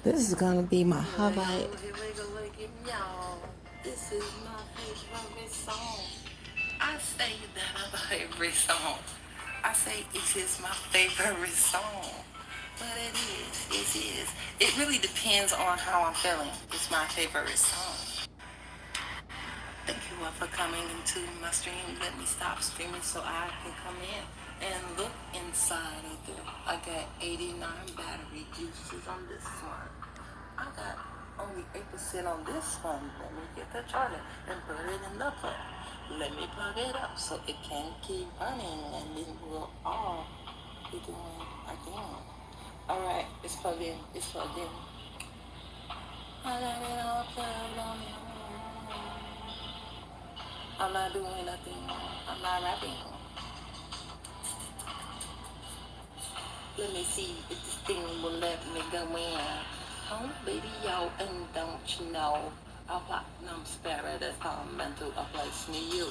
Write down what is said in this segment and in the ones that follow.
This is gonna be my highlight. This is my favorite song. I say that my favorite song. I say it is my favorite song. But it is. It really depends on how I'm feeling. It's my favorite song. Thank you all for coming into my stream. Let me stop streaming so I can come in and look inside of it. I got 89 battery juices on this one. I got only 8% on this one. Let me get the charger and put it in the plug. Let me plug it up so it can keep running, and then we'll all be doing again. Alright, it's plugged in. It's plugged in. I got it all plugged on. I'm not doing nothing. I'm not rapping. Let me see if this thing will let me go in. Oh, baby, yo, and don't you know? A platinum spirit is coming to a place near you.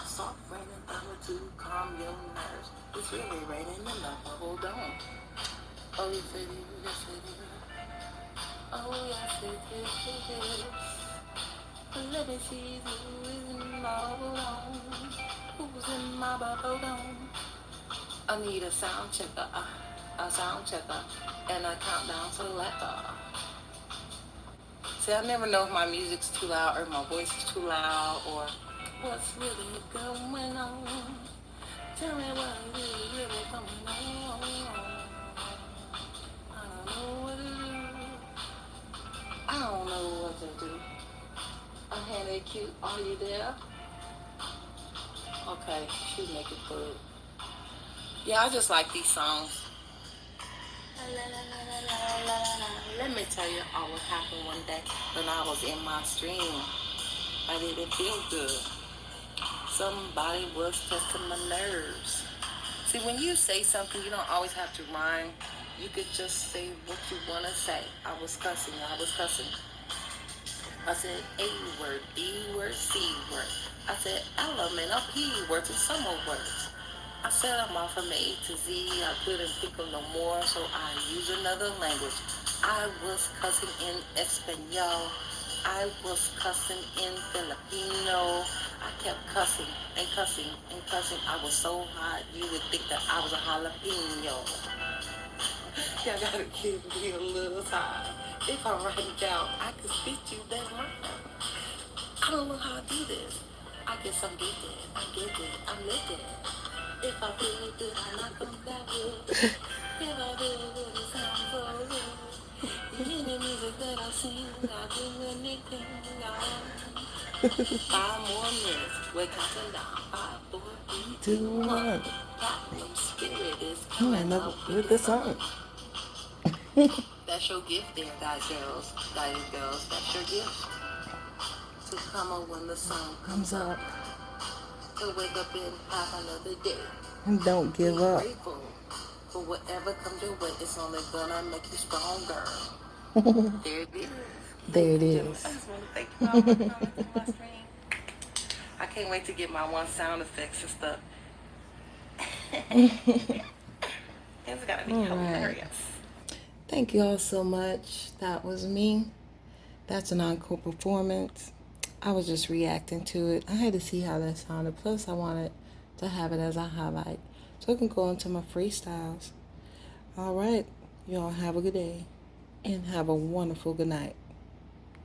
Soft raining down to calm your nerves. It's really raining in the Bubble Dome. Oh, yes, it is. Yes, it is. Oh, yes, it is. Let me see who is in my Bubble Dome. Who's in my Bubble Dome? I need a sound checker, and a countdown selector. See, I never know if my music's too loud or my voice is too loud or what's really going on. Tell me what is really going on. I don't know what to do. I don't know what to do. Hey, cute, are you there? Okay, she's making food. Yeah, I just like these songs. Let me tell you all what happened one day when I was in my stream. I didn't feel good. Somebody was testing my nerves. See, when you say something, you don't always have to rhyme. You could just say what you want to say. I was cussing. I said A word, B word, C word. I said elemental P words and some more words. I said I'm off from A to Z. I couldn't pick up no more, so I used another language. I was cussing in Espanol. I was cussing in Filipino. I kept cussing and cussing and cussing. I was so hot, you would think that I was a jalapeno. Y'all gotta give me a little time. If I write it down, I can speak you that rhyme. I don't know how to do this. I guess I'm gifted. I'm lifted. If I feel good, I'm not going back good. If I feel good, it sounds so good. In the music that I sing, I do anything I want. 5 more minutes, we're counting down. 5, 4, 3, 2, 1. Platinum spirit is coming up with the song. That's your gift there, guys, girls. That's your gift. To come on when the sun comes up. To wake up and have another day. And don't give up. Grateful for whatever comes your way. It's only gonna make you stronger. There it is. There it is. I just want to thank you all for coming to my stream. I can't wait to get my one sound effects and stuff. It's gonna be hilarious. Thank you all so much. That was me. That's an encore performance. I was just reacting to it. I had to see how that sounded. Plus, I wanted to have it as a highlight so I can go into my freestyles. All right. Y'all have a good day and have a wonderful good night.